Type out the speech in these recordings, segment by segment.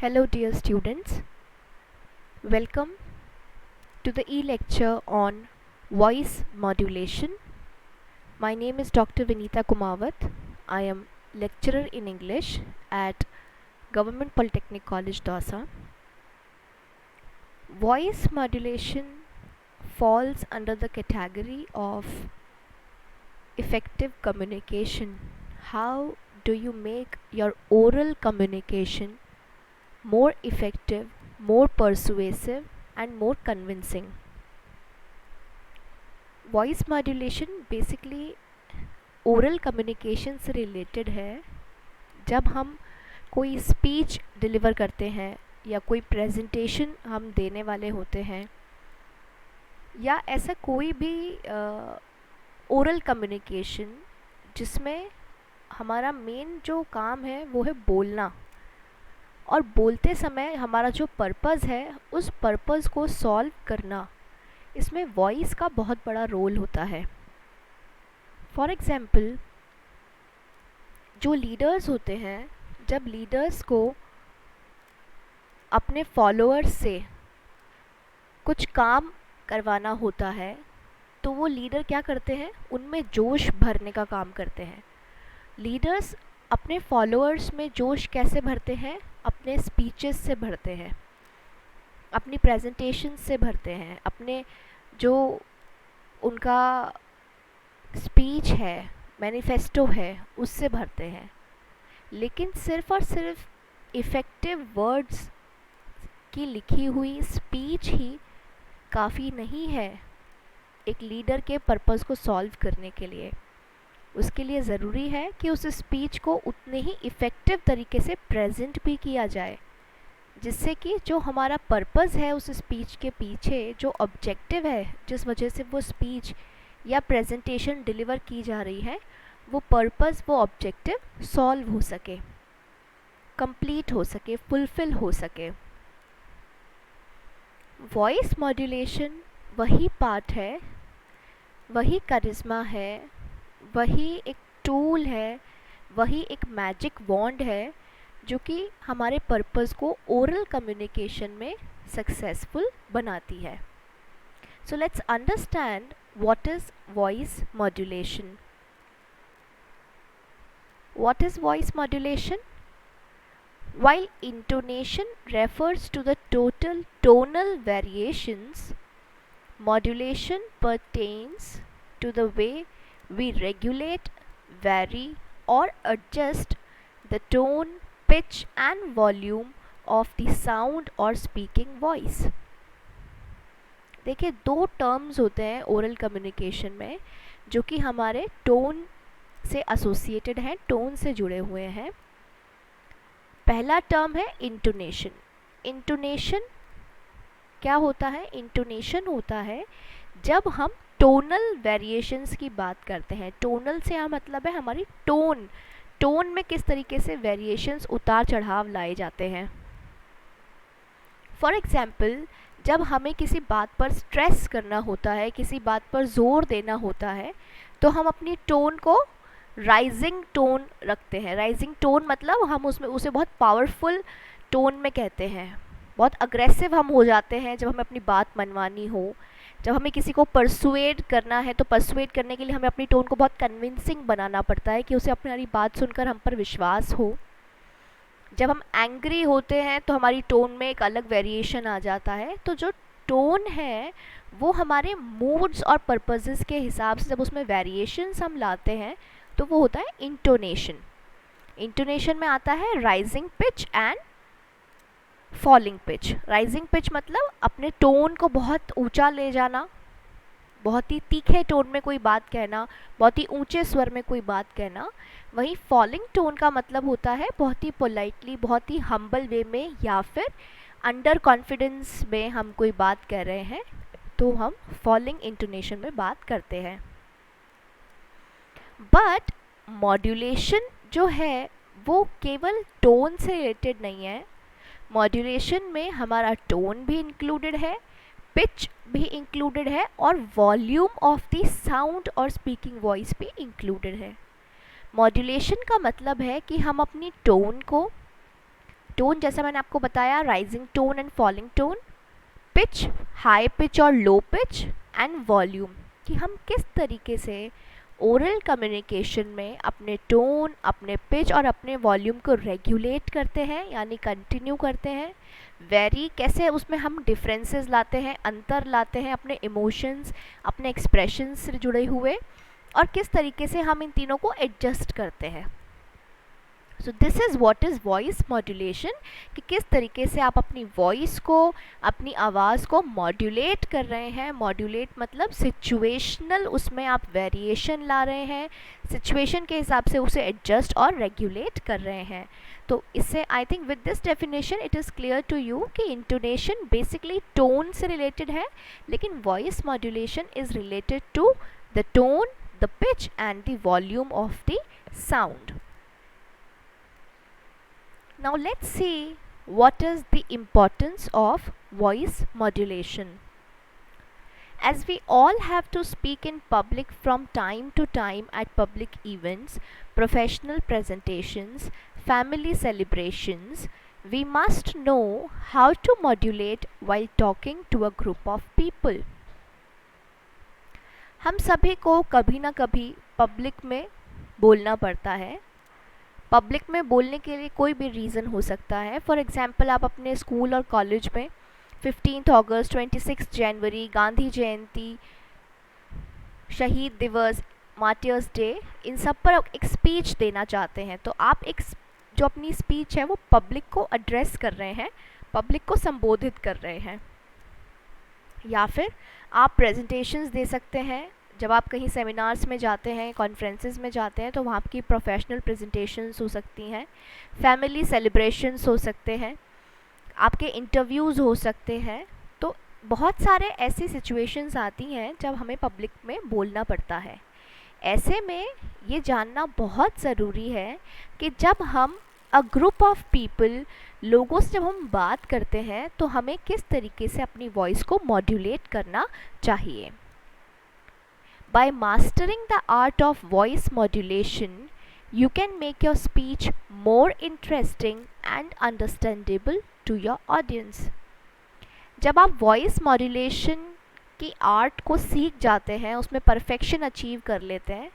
Hello dear students, welcome to the e-lecture on voice modulation. My name is Dr. Vinita Kumawat. I am lecturer in English at Government Polytechnic College, Dausa. Voice modulation falls under the category of effective communication. How do you make your oral communication more effective, more persuasive and more convincing? Voice modulation basically oral communication से related है. जब हम कोई speech deliver करते हैं या कोई presentation हम देने वाले होते हैं या ऐसा कोई भी ओरल कम्युनिकेशन जिसमें हमारा मेन जो काम है वो है बोलना, और बोलते समय हमारा जो पर्पज़ है उस पर्पज़ को सॉल्व करना, इसमें वॉइस का बहुत बड़ा रोल होता है. फॉर एग्ज़ाम्पल, जो लीडर्स होते हैं, जब लीडर्स को अपने फॉलोअर्स से कुछ काम करवाना होता है तो वो लीडर क्या करते हैं, उनमें जोश भरने का काम करते हैं. लीडर्स अपने फॉलोअर्स में जोश कैसे भरते हैं? अपने स्पीचेस से भरते हैं, अपनी प्रेजेंटेशन से भरते हैं, अपने जो उनका स्पीच है, मैनिफेस्टो है, उससे भरते हैं. लेकिन सिर्फ़ और सिर्फ इफ़ेक्टिव वर्ड्स की लिखी हुई स्पीच ही काफ़ी नहीं है एक लीडर के पर्पज़ को सॉल्व करने के लिए. उसके लिए ज़रूरी है कि उस स्पीच को उतने ही इफ़ेक्टिव तरीके से प्रेजेंट भी किया जाए, जिससे कि जो हमारा पर्पज़ है उस स्पीच के पीछे, जो ऑब्जेक्टिव है जिस वजह से वो स्पीच या प्रेजेंटेशन डिलीवर की जा रही है, वो पर्पज़, वो ऑब्जेक्टिव सॉल्व हो सके, कंप्लीट हो सके, फुलफ़िल हो सके. वॉइस मॉड्यूलेशन वही पार्ट है, वही करिश्मा है, वही एक टूल है, वही एक मैजिक वॉन्ड है जो कि हमारे पर्पज़ को ओरल कम्युनिकेशन में सक्सेसफुल बनाती है. So let's understand what is voice modulation. What is voice modulation? While intonation refers to the total tonal variations, modulation pertains to the way we regulate, vary or adjust the tone, pitch and volume of the sound or speaking voice. देखिए, दो terms होते हैं oral communication में जो कि हमारे tone से associated हैं, टोन से जुड़े हुए हैं. पहला टर्म है इंटोनेशन. इंटोनेशन क्या होता है? इंटोनेशन होता है जब हम टोनल वेरिएशंस की बात करते हैं. टोनल से यहाँ मतलब है हमारी टोन में किस तरीके से वेरिएशंस, उतार चढ़ाव लाए जाते हैं. फॉर एग्ज़ाम्पल, जब हमें किसी बात पर स्ट्रेस करना होता है, किसी बात पर ज़ोर देना होता है, तो हम अपनी टोन को राइजिंग टोन रखते हैं. राइजिंग टोन मतलब हम उसमें उसे बहुत पावरफुल टोन में कहते हैं. बहुत अग्रेसिव हम हो जाते हैं जब हमें अपनी बात मनवानी हो. जब हमें किसी को परसुएड करना है तो परसुएड करने के लिए हमें अपनी टोन को बहुत कन्विंसिंग बनाना पड़ता है कि उसे अपनी हमारी बात सुनकर हम पर विश्वास हो. जब हम एंग्री होते हैं तो हमारी टोन में एक अलग वेरिएशन आ जाता है. तो जो टोन है वो हमारे मूड्स और पर्पसेस के हिसाब से जब उसमें वेरिएशंस हम लाते हैं तो वो होता है इंटोनेशन. इंटोनेशन में आता है rising pitch and falling pitch. Rising pitch मतलब अपने टोन को बहुत ऊंचा ले जाना, बहुत ही तीखे टोन में कोई बात कहना, बहुत ही ऊंचे स्वर में कोई बात कहना. वहीं फॉलिंग टोन का मतलब होता है बहुत ही पोलाइटली, बहुत ही हम्बल वे में, या फिर अंडर कॉन्फिडेंस में हम कोई बात कह रहे हैं तो हम फॉलिंग इंटोनेशन में बात करते हैं. बट मॉड्यूलेशन जो है वो केवल टोन से रिलेटेड नहीं है. मॉड्यूलेशन में हमारा टोन भी इंक्लूडेड है, पिच भी इंक्लूडेड है और वॉल्यूम ऑफ द साउंड और स्पीकिंग वॉइस भी इंक्लूडेड है. मॉड्यूलेशन का मतलब है कि हम अपनी टोन टोन जैसा मैंने आपको बताया, rising tone and falling tone, pitch, high pitch और लो पिच, एंड वॉल्यूम, कि हम किस तरीके से ओरल कम्युनिकेशन में अपने टोन, अपने पिच और अपने वॉल्यूम को रेगुलेट करते हैं, यानी कंटिन्यू करते हैं, वेरी कैसे उसमें हम डिफरेंसेस लाते हैं, अंतर लाते हैं अपने इमोशंस, अपने एक्सप्रेशंस से जुड़े हुए, और किस तरीके से हम इन तीनों को एडजस्ट करते हैं। So this is what is voice modulation, कि किस तरीके से आप अपनी वॉइस को, अपनी आवाज़ को मॉड्यूलेट कर रहे हैं। मॉड्यूलेट मतलब सिचुएशनल, उसमें आप वेरिएशन ला रहे हैं, सिचुएशन के हिसाब से उसे एडजस्ट और रेगुलेट कर रहे हैं। तो इससे I think with this definition it is clear to you कि इंटोनेशन बेसिकली टोन से रिलेटेड है, लेकिन voice modulation is related to the tone, the pitch and the volume of the sound. Now let's see what is the importance of voice modulation. As we all have to speak in public from time to time at public events, professional presentations, family celebrations, we must know how to modulate while talking to a group of people. हम सभी को कभी ना कभी public में बोलना पड़ता है. पब्लिक में बोलने के लिए कोई भी रीज़न हो सकता है. फॉर एग्ज़ाम्पल, आप अपने स्कूल और कॉलेज में 15 अगस्त, 26 जनवरी, गांधी जयंती, शहीद दिवस, मार्टियर्स डे, इन सब पर एक स्पीच देना चाहते हैं. तो आप एक जो अपनी स्पीच है वो पब्लिक को एड्रेस कर रहे हैं, पब्लिक को संबोधित कर रहे हैं. या फिर आप प्रेजेंटेशंस दे सकते हैं. जब आप कहीं सेमिनार्स में जाते हैं, कॉन्फ्रेंसेस में जाते हैं, तो वहाँ की प्रोफेशनल प्रेजेंटेशंस हो सकती हैं, फैमिली सेलिब्रेशंस हो सकते हैं, आपके इंटरव्यूज़ हो सकते हैं. तो बहुत सारे ऐसी सिचुएशंस आती हैं जब हमें पब्लिक में बोलना पड़ता है. ऐसे में ये जानना बहुत ज़रूरी है कि जब हम अ ग्रुप ऑफ पीपल, लोगों से जब हम बात करते हैं, तो हमें किस तरीके से अपनी वॉइस को मॉड्यूलेट करना चाहिए. By mastering the art of voice modulation, you can make your speech more interesting and understandable to your audience. जब आप वॉइस मॉड्यूलेशन की आर्ट को सीख जाते हैं, उसमें परफेक्शन अचीव कर लेते हैं,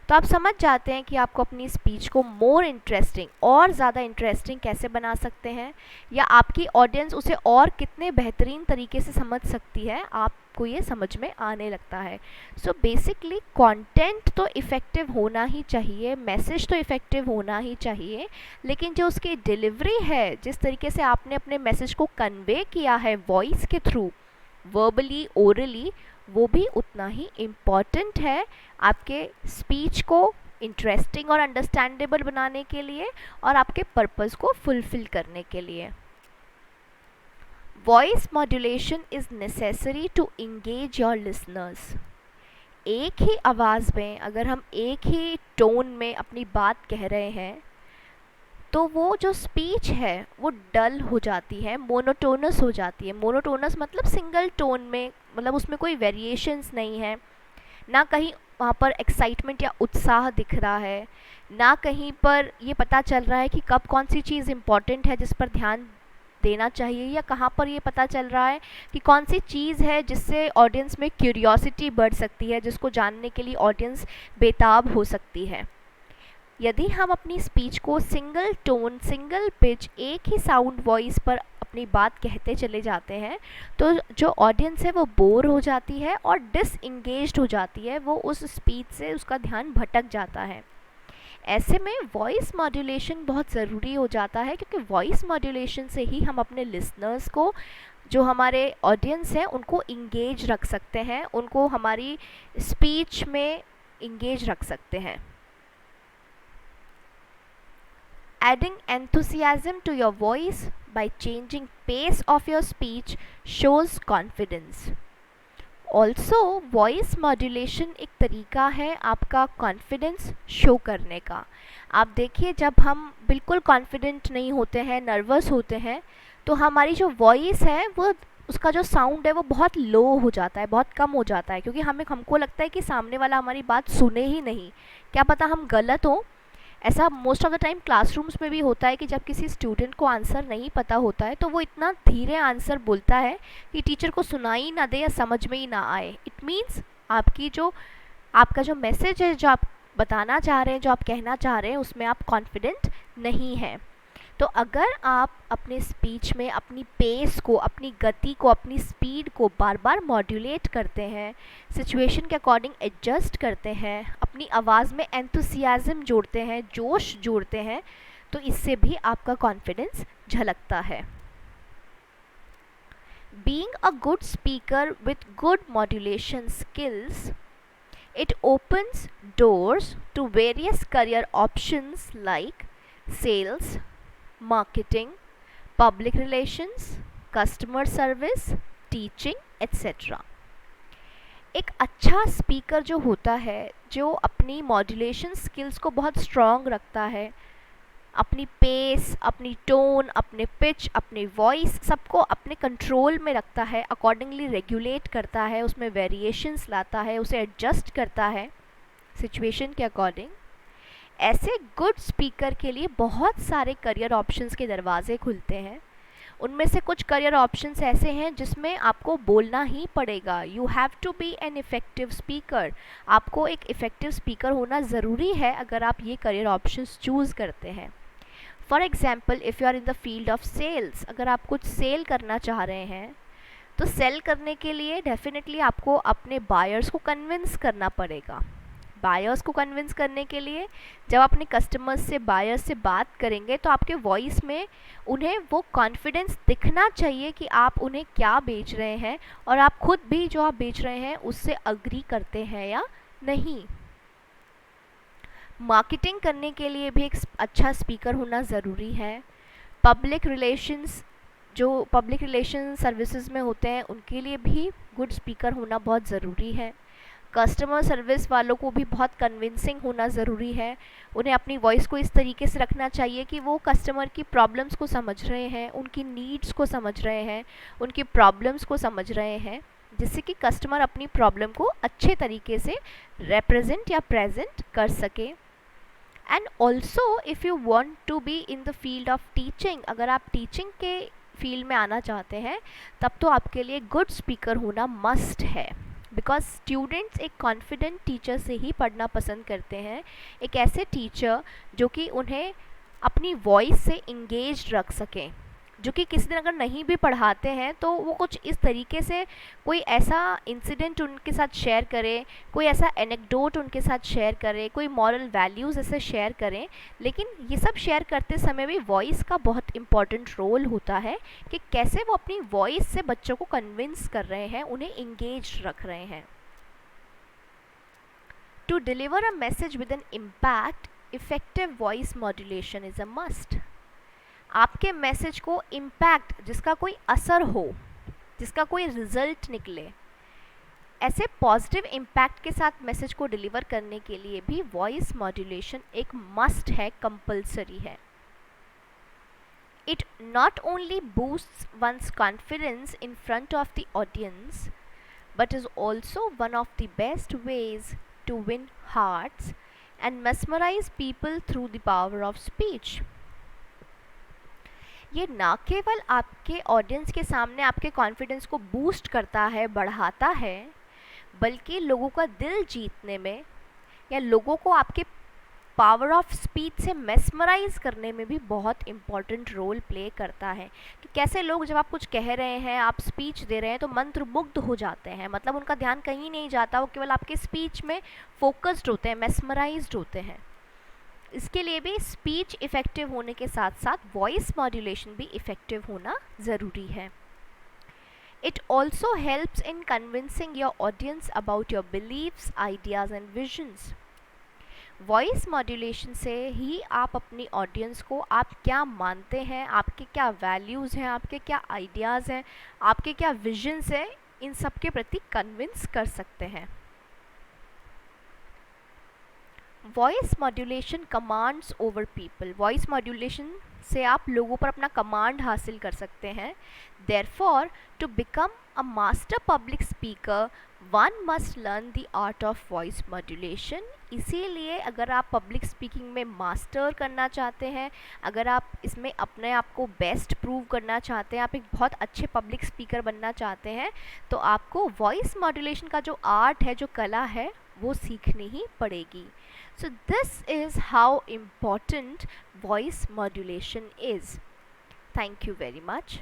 तो आप समझ जाते हैं कि आपको अपनी स्पीच को मोर इंटरेस्टिंग, और ज़्यादा इंटरेस्टिंग कैसे बना सकते हैं, या आपकी ऑडियंस उसे और कितने बेहतरीन तरीके से समझ सकती है, आपको ये समझ में आने लगता है. सो बेसिकली कंटेंट तो इफ़ेक्टिव होना ही चाहिए, मैसेज तो इफ़ेक्टिव होना ही चाहिए, लेकिन जो उसकी डिलीवरी है, जिस तरीके से आपने अपने मैसेज को कन्वे किया है वॉइस के थ्रू, वर्बली, ओरली, वो भी उतना ही इम्पॉर्टेंट है आपके स्पीच को इंटरेस्टिंग और अंडरस्टैंडेबल बनाने के लिए और आपके पर्पस को फुलफिल करने के लिए. Voice modulation is necessary to engage your listeners. एक ही आवाज़ में अगर हम एक ही टोन में अपनी बात कह रहे हैं, तो वो जो स्पीच है वो डल हो जाती है, मोनोटोनस हो जाती है. मोनोटोनस मतलब सिंगल टोन में, मतलब उसमें कोई वेरिएशंस नहीं है, ना कहीं वहाँ पर एक्साइटमेंट या उत्साह दिख रहा है, ना कहीं पर ये पता चल रहा है कि कब कौन सी चीज़ इम्पॉर्टेंट है जिस पर ध्यान देना चाहिए, या कहाँ पर ये पता चल रहा है कि कौन सी चीज़ है जिससे ऑडियंस में क्यूरियोसिटी बढ़ सकती है, जिसको जानने के लिए ऑडियंस बेताब हो सकती है. यदि हम अपनी स्पीच को सिंगल टोन, सिंगल पिच, एक ही साउंड वॉइस पर अपनी बात कहते चले जाते हैं, तो जो ऑडियंस है वो बोर हो जाती है और डिसएंगेज्ड हो जाती है, वो उस स्पीच से उसका ध्यान भटक जाता है. ऐसे में वॉइस मॉड्यूलेशन बहुत ज़रूरी हो जाता है, क्योंकि वॉइस मॉड्यूलेशन से ही हम अपने लिसनर्स को, जो हमारे ऑडियंस हैं, उनको इंगेज रख सकते हैं, उनको हमारी स्पीच में इंगेज रख सकते हैं. Adding enthusiasm to your voice by changing pace of your speech shows confidence. Also, voice modulation एक तरीका है आपका कॉन्फिडेंस शो करने का. आप देखिए, जब हम बिल्कुल कॉन्फिडेंट नहीं होते हैं, नर्वस होते हैं, तो हमारी जो वॉइस है वो, उसका जो साउंड है वो बहुत लो हो जाता है, बहुत कम हो जाता है, क्योंकि हमको लगता है कि सामने वाला हमारी बात सुने ही नहीं, क्या पता हम गलत हों. ऐसा most of the time classrooms में भी होता है कि जब किसी स्टूडेंट को आंसर नहीं पता होता है तो वो इतना धीरे आंसर बोलता है कि टीचर को सुनाई ना दे या समझ में ही ना आए। इट मीन्स आपका जो मैसेज है, जो आप बताना चाह रहे हैं, जो आप कहना चाह रहे हैं, उसमें आप कॉन्फिडेंट नहीं हैं। तो अगर आप अपने स्पीच में अपनी पेस को, अपनी गति को, अपनी स्पीड को बार बार मॉड्यूलेट करते हैं, सिचुएशन के अकॉर्डिंग एडजस्ट करते हैं, अपनी आवाज़ में एंथुसियाज्म जोड़ते हैं, जोश जोड़ते हैं, तो इससे भी आपका कॉन्फिडेंस झलकता है। Being a good speaker with good modulation skills, it opens doors to various career options like sales, marketing, public relations, customer service, teaching, etc. एक अच्छा स्पीकर जो होता है, जो अपनी मॉड्यूलेशन स्किल्स को बहुत स्ट्रॉन्ग रखता है, अपनी पेस, अपनी टोन, अपने पिच, अपनी वॉइस सबको अपने कंट्रोल में रखता है, अकॉर्डिंगली रेगुलेट करता है, उसमें वेरिएशंस लाता है, उसे एडजस्ट करता है सिचुएशन के अकॉर्डिंग, ऐसे गुड स्पीकर के लिए बहुत सारे करियर ऑप्शंस के दरवाजे खुलते हैं। उनमें से कुछ करियर ऑप्शंस ऐसे हैं जिसमें आपको बोलना ही पड़ेगा। You have to be an effective speaker. आपको एक इफ़ेक्टिव स्पीकर होना ज़रूरी है अगर आप ये करियर ऑप्शंस चूज़ करते हैं। For example, if you are in the field of sales, अगर आप कुछ सेल करना चाह रहे हैं तो सेल करने के लिए डेफिनेटली आपको अपने बायर्स को कन्विंस करना पड़ेगा। बायर्स को कन्विंस करने के लिए जब आप अपने कस्टमर्स से, बायर्स से बात करेंगे तो आपके वॉइस में उन्हें वो कॉन्फिडेंस दिखना चाहिए कि आप उन्हें क्या बेच रहे हैं और आप खुद भी जो आप बेच रहे हैं उससे अग्री करते हैं या नहीं। मार्केटिंग करने के लिए भी एक अच्छा स्पीकर होना ज़रूरी है। पब्लिक रिलेशन सर्विसेज में होते हैं उनके लिए भी गुड स्पीकर होना बहुत ज़रूरी है। कस्टमर सर्विस वालों को भी बहुत कन्विंसिंग होना ज़रूरी है। उन्हें अपनी वॉइस को इस तरीके से रखना चाहिए कि वो कस्टमर की प्रॉब्लम्स को समझ रहे हैं, उनकी नीड्स को समझ रहे हैं, उनकी प्रॉब्लम्स को समझ रहे हैं, जिससे कि कस्टमर अपनी प्रॉब्लम को अच्छे तरीके से रिप्रेजेंट या प्रेजेंट कर सके। And also if you want to be in the field of teaching, अगर आप टीचिंग के फील्ड में आना चाहते हैं तब तो आपके लिए गुड स्पीकर होना मस्ट है। बिकॉज स्टूडेंट्स एक कॉन्फिडेंट टीचर से ही पढ़ना पसंद करते हैं, एक ऐसे टीचर जो कि उन्हें अपनी वॉइस से इंगेज रख सकें, जो कि किसी दिन अगर नहीं भी पढ़ाते हैं तो वो कुछ इस तरीके से कोई ऐसा इंसिडेंट उनके साथ शेयर करें, कोई ऐसा एनेक्डोट उनके साथ शेयर करें, कोई मॉरल वैल्यूज़ ऐसे शेयर करें। लेकिन ये सब शेयर करते समय भी वॉइस का बहुत इम्पॉर्टेंट रोल होता है कि कैसे वो अपनी वॉइस से बच्चों को कन्विंस कर रहे हैं, उन्हें इंगेज रख रहे हैं। To deliver a message with an impact, effective voice modulation is a must. आपके मैसेज को इम्पैक्ट, जिसका कोई असर हो, जिसका कोई रिजल्ट निकले, ऐसे पॉजिटिव इम्पैक्ट के साथ मैसेज को डिलीवर करने के लिए भी वॉइस मॉड्यूलेशन एक मस्ट है, कंपल्सरी है। It not only boosts one's confidence in front of the audience but is also one of the best ways to win hearts and mesmerize people through the power of speech। ये ना केवल आपके audience के सामने आपके confidence को boost करता है, बढ़ाता है, बल्कि लोगों का दिल जीतने में या लोगों को आपके पावर ऑफ स्पीच से मेस्मराइज करने में भी बहुत इम्पॉर्टेंट रोल प्ले करता है। कि कैसे लोग जब आप कुछ कह रहे हैं, आप स्पीच दे रहे हैं तो मंत्रमुग्ध हो जाते हैं, मतलब उनका ध्यान कहीं नहीं जाता, वो केवल आपके स्पीच में फोकस्ड होते हैं, मेस्मराइज्ड होते हैं। इसके लिए भी स्पीच इफ़ेक्टिव होने के साथ साथ वॉइस मॉड्यूलेशन भी इफ़ेक्टिव होना ज़रूरी है। It also helps in convincing your audience about your beliefs, ideas and visions. Voice modulation से ही आप अपनी ऑडियंस को आप क्या मानते हैं, आपके क्या वैल्यूज़ हैं, आपके क्या आइडियाज़ हैं, आपके क्या विजन्स हैं, इन सब के प्रति कन्विंस कर सकते हैं। Voice modulation commands over people. Voice modulation से आप लोगों पर अपना कमांड हासिल कर सकते हैं। Therefore to become a master public speaker one must learn the art of voice modulation इसीलिए अगर आप पब्लिक स्पीकिंग में मास्टर करना चाहते हैं, अगर आप इसमें अपने आप को बेस्ट प्रूव करना चाहते हैं, आप एक बहुत अच्छे पब्लिक स्पीकर बनना चाहते हैं, तो आपको वॉइस मॉड्यूलेशन का जो आर्ट है, जो कला है, वो सीखनी ही पड़ेगी. So this is how important voice modulation is. Thank you very much.